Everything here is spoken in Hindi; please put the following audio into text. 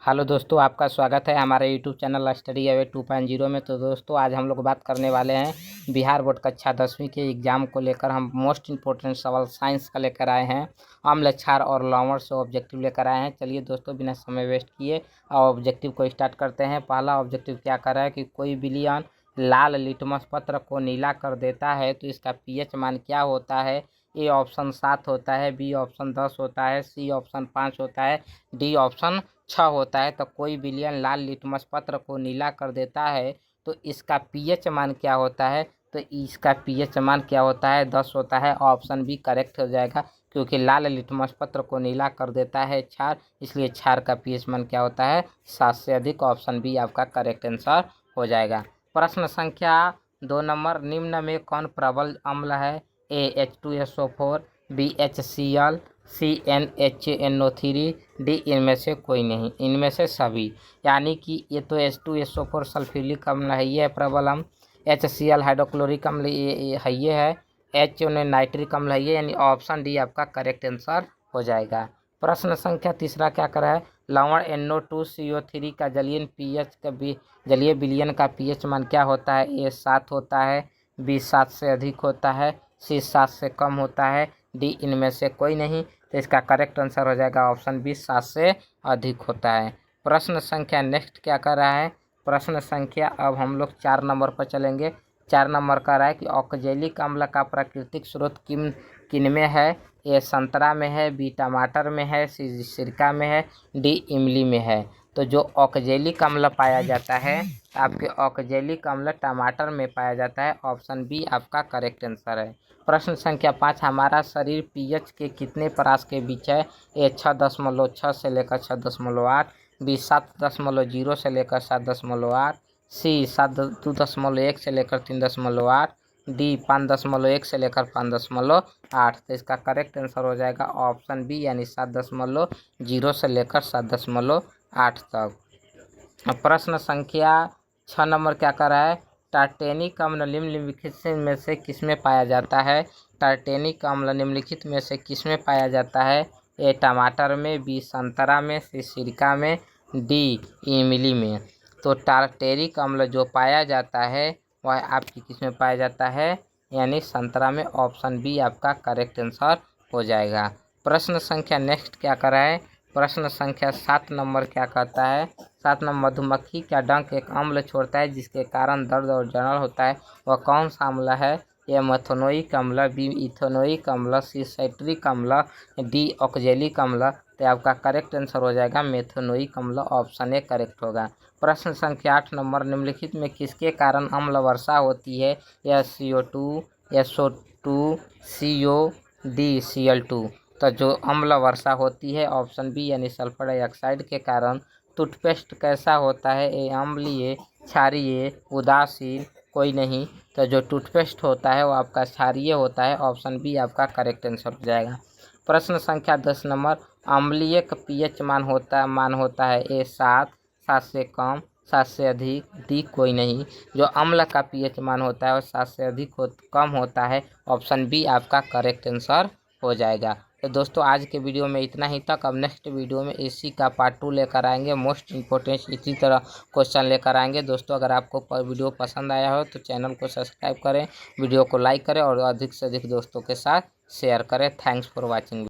हेलो दोस्तों, आपका स्वागत है हमारे यूट्यूब चैनल स्टडी अवे 2.0 में। तो दोस्तों, आज हम लोग बात करने वाले हैं बिहार बोर्ड कक्षा 10वीं के एग्ज़ाम को लेकर। हम मोस्ट इंपॉर्टेंट सवाल साइंस का लेकर आए हैं। अम्ल, क्षार और लवण से ऑब्जेक्टिव लेकर आए हैं। चलिए दोस्तों, बिना समय वेस्ट किए ऑब्जेक्टिव को स्टार्ट करते हैं। पहला ऑब्जेक्टिव क्या कर रहा है कि कोई विलयन लाल लिटमस पत्र को नीला कर देता है तो इसका पीएच मान क्या होता है। ए ऑप्शन 7 होता है, बी ऑप्शन 10 होता है, सी ऑप्शन 5 होता है, डी ऑप्शन 6 होता है। तो कोई विलयन लाल लिटमस पत्र को नीला कर देता है तो इसका पीएच मान क्या होता है। तो इसका पीएच मान क्या होता है, 10 होता है। ऑप्शन बी करेक्ट हो जाएगा, क्योंकि लाल लिटमस पत्र को नीला कर देता है क्षार, इसलिए क्षार का पीएच मान क्या होता है, 7 से अधिक। ऑप्शन बी आपका करेक्ट आंसर हो जाएगा। प्रश्न संख्या 2 नंबर, निम्न में कौन प्रबल अम्ल है। ए H2SO4, बी HCl, सी NaHNO3, डी इनमें से कोई नहीं, इनमें से सभी। यानी कि ये तो H2SO4 सल्फ्यूरिक अम्ल है, ये है प्रबल अम्ल। HCl हाइड्रोक्लोरिक अम्ल ये है, ये है। नाइट्रिक अम्ल है ये, यानी ऑप्शन डी आपका करेक्ट आंसर हो जाएगा। प्रश्न संख्या तीसरा क्या कर रहा है, लवण NO2CO3 का जलीय विलयन का पीएच मान क्या होता है। ए 7 होता है, बी 7 से अधिक होता है, सी 7 से कम होता है, डी इनमें से कोई नहीं। तो इसका करेक्ट आंसर हो जाएगा ऑप्शन बी, 7 से अधिक होता है। प्रश्न संख्या नेक्स्ट क्या कर रहा है, प्रश्न संख्या अब हम लोग 4 नंबर पर चलेंगे। 4 नंबर का रहा है कि ऑक्जेलिक अम्ल का प्राकृतिक स्रोत किन में है। ए संतरा में है, बी टमाटर में है, सी सिरका में है, डी इमली में है। तो जो ऑक्जेलिक अम्ल पाया जाता है, आपके ऑक्जेलिक अम्ल टमाटर में पाया जाता है। ऑप्शन बी आपका करेक्ट आंसर है। प्रश्न संख्या 5, हमारा शरीर पीएच के कितने परास के बीच है। ए 6.6 से लेकर 6.8, बी 7.0 से लेकर 7.8, सी 7.1 से लेकर 3.8, डी 5.1 से लेकर 5.8। तो इसका करेक्ट आंसर हो जाएगा ऑप्शन बी, यानी 7.0 से लेकर 7.8 तक। प्रश्न संख्या 6 नंबर क्या कर रहा है, टार्टेनिक अम्ल निम्नलिखित में से किसमें पाया जाता है। टार्टेनिक अम्ल निम्नलिखित में से किसमें पाया जाता है। ए टमाटर में, बी संतरा में, सी सिरका में, डी इमली में। तो टार्टेरिक अम्ल जो पाया जाता है वह आपकी किसमें पाया जाता है, यानी संतरा में। ऑप्शन बी आपका करेक्ट आंसर हो जाएगा। प्रश्न संख्या नेक्स्ट क्या कर रहा है, प्रश्न संख्या 7 नंबर क्या कहता है, 7 नंबर, मधुमक्खी का डंक एक अम्ल छोड़ता है जिसके कारण दर्द और जलन होता है, वह कौन सा अम्ल है। यह मेथनोइक अम्ल, बी इथेनोइक अम्ल, सी साइट्रिक अम्ल, डी ऑक्जेलिक अम्ल। तो आपका करेक्ट आंसर हो जाएगा मेथनोइक अम्ल, ऑप्शन ए करेक्ट होगा। प्रश्न संख्या 8 नंबर, निम्नलिखित में किसके कारण अम्ल वर्षा होती है। यह CO2, SO2, CO, D Cl2। तो जो अम्ल वर्षा होती है, ऑप्शन बी, यानी सल्फर डाइऑक्साइड के कारण। टूथपेस्ट कैसा होता है। ए अम्लीय, क्षारीय, उदासीन, कोई नहीं। तो जो टूथपेस्ट होता है वो आपका क्षारीय होता है। ऑप्शन बी आपका करेक्ट आंसर हो जाएगा। प्रश्न संख्या 10 नंबर, अम्लीय का पीएच मान होता है। ए 7, 7 से कम, 7 से अधिक, डी कोई नहीं। जो अम्ल का पीएच मान होता है वो 7 से अधिक कम होता है। ऑप्शन बी आपका करेक्ट आंसर हो जाएगा। तो दोस्तों, आज के वीडियो में इतना ही तक। अब नेक्स्ट वीडियो में इसी का पार्ट 2 लेकर आएंगे। मोस्ट इंपॉर्टेंट इसी तरह क्वेश्चन लेकर आएंगे। दोस्तों, अगर आपको वीडियो पसंद आया हो तो चैनल को सब्सक्राइब करें, वीडियो को लाइक करें और अधिक से अधिक दोस्तों के साथ शेयर करें। Thanks for watching.